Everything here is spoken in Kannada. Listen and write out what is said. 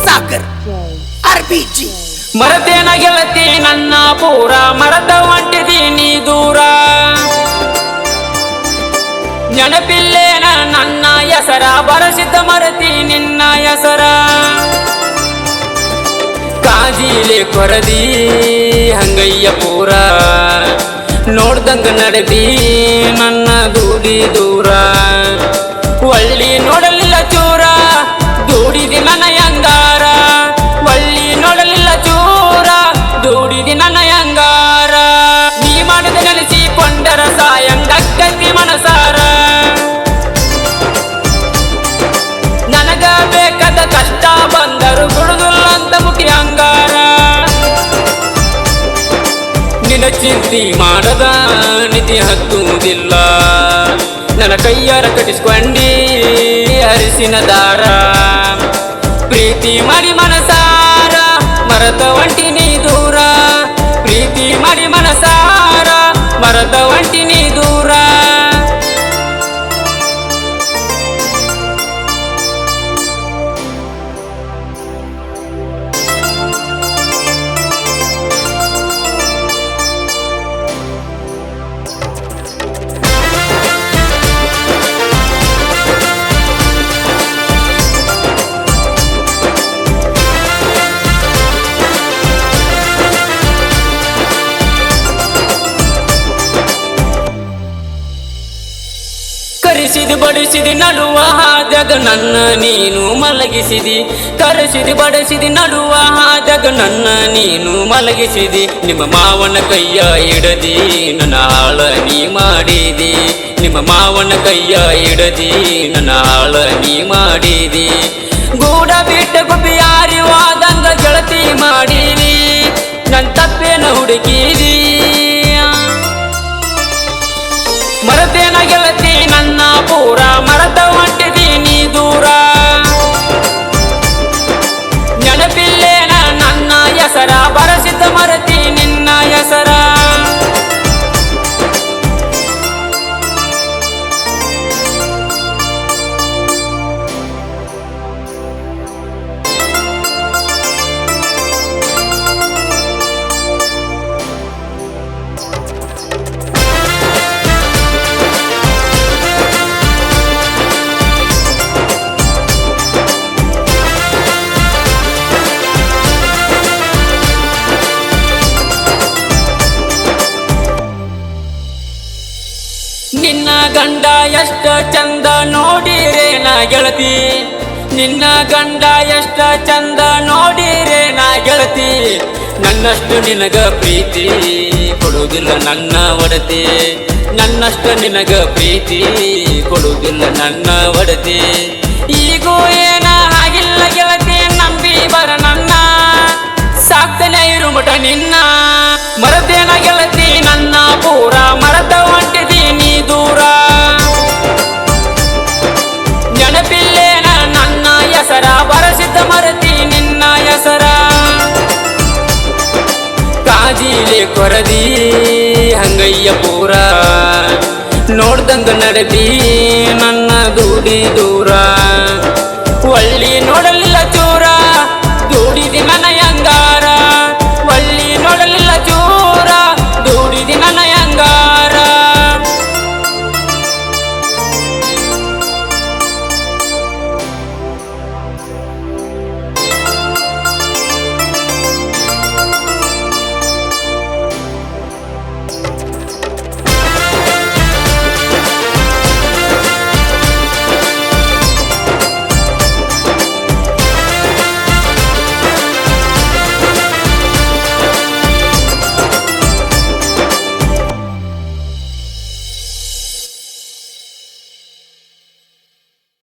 ಸಾಗರ್ RPG. ಮರತೇನ ಗೆಳತಿ ನನ್ನ ಪೂರ ಮರದ ಹೊಂಟಿದೀನಿ ದೂರ ನೆನಪಿಲ್ಲೇನ ನನ್ನ ಹೆಸರ ಬರಸಿದ್ದ ಮರತಿ ನಿನ್ನ ಹೆಸರ ಕಾಜಿಲೆ ಕೊರದಿ ಹಂಗಯ್ಯ ಪೂರ ನೋಡ್ದಂಗ ನಡೆದಿ ನನ್ನ ದೂಡಿ ದೂರ ಒಳ್ಳಿ ನೋಡಲಿಲ್ಲ ಚೂರ ದೂಡಿದಿ ನನ್ನ ಯಂಗಾರ ಒಳ್ಳಿ ನೋಡಲಿಲ್ಲ ಚೂರ ದೂಡಿದಿ ನನ್ನ ಯಂಗಾರ ನೀ ಮಾಡಿದ ನೆನೆಸಿಕೊಂಡರ ಸಾಯಂಗಕ್ಕಿ ಮನಸಾರ ನನಗ ಬೇಕಾದ ಕಷ್ಟ ಬಂದರು ಬಿಡುದಿಲ್ಲ ಅಂತ ಮುಖಿ ಅಂಗಾರ ನಿನ್ನ ಚಿಂತಿ ಮಾಡದ ನಿಧಿ ಹತ್ತುವುದಿಲ್ಲ ನನ್ನ ಕೈಯಾರ ಕಟ್ಟಿಸ್ಕೊಂಡಿ ಹರಿಸಿನ ದಾರ ಪ್ರೀತಿ ಮಾಡಿ ಮನಸಾರ ಮರದ ಒಂಟಿನಿ ದೂರ ಪ್ರೀತಿ ಮಾಡಿ ಮನಸಾರ ಮರದ ಒಂಟಿನಿ ದೂರ ಕರೆಸಿದಿ ಬಡಿಸಿದಿ ನಡುವ ಹಾದಾಗ ನನ್ನ ನೀನು ಮಲಗಿಸಿದಿ ಕರೆಸಿದಿ ಬಡಿಸಿದಿ ನಡುವ ಹಾದಾಗ ನನ್ನ ನೀನು ಮಲಗಿಸಿದಿ ನಿಮ್ಮ ಮಾವನ ಕೈಯ ಹಿಡದಿ ನನ್ನ ಹಾಳ ನೀ ಮಾಡಿದಿ ನಿಮ್ಮ ಮಾವನ ಕೈಯ ಹಿಡದಿ ನನ್ನ ಹಾಳ ನೀ ಮಾಡಿದಿ ಗೂಡ ಬಿಟ್ಟ ಗುಬ್ಬಿಯಾರಿ ವಾದಂಗ ಗೆಳತಿ ಮಾಡಿದಿ ನನ್ನ ತಪ್ಪೇನ ಹುಡುಕಿದಿ ಮರತೇನ ಗೆಳತಿ ನನ್ನ ಪೂರ ಮರದ ಹೊಂಟಿದೀನಿ ದೂರ ನೆನಪಿಲ್ಲೇನ ನನ್ನ ಹೆಸರ ಬರಸಿದ್ದ ಮರತಿ ನಿನ್ನ ಹೆಸರ ನಿನ್ನ ಗಂಡ ಎಷ್ಟ ಚಂದ ನೋಡಿರೇನ ಗೆಳತಿ ನಿನ್ನ ಗಂಡ ಎಷ್ಟ ಚಂದ ನೋಡಿರೇನ ಗೆಳತಿ ನನ್ನಷ್ಟು ನಿನಗ ಪ್ರೀತಿ ಕೊಡುವುದಿಲ್ಲ ನನ್ನ ಒಡತಿ ನನ್ನಷ್ಟು ನಿನಗ ಪ್ರೀತಿ ಕೊಡುವುದಿಲ್ಲ ನನ್ನ ಒಡತಿ ಈಗೂ ಏನ ಆಗಿಲ್ಲ ಗೆಳತಿ ನಂಬಿ ಬರ ನನ್ನ ಸಾಕ್ತನೆ ಇರುಮಟ ನಿನ್ನ ಮರತೇನ ಗೆಳತಿ ನನ್ನ ಪೂರ ಮರದ ಹೊಂಟಿದೀನಿ ದೂರ ನೆನಪಿಲ್ಲೇನ ನನ್ನ ಹೆಸರ ಬರಸಿದ್ದ ಮರತಿ ನಿನ್ನ ಹೆಸರ ಕಾಜಿಲೆ ಕೊರದಿ ಹಂಗಯ್ಯ ಪೂರ ನೋಡ್ದಂಗ ನಡೆದಿ ನನ್ನ ದೂಡಿ ದೂರ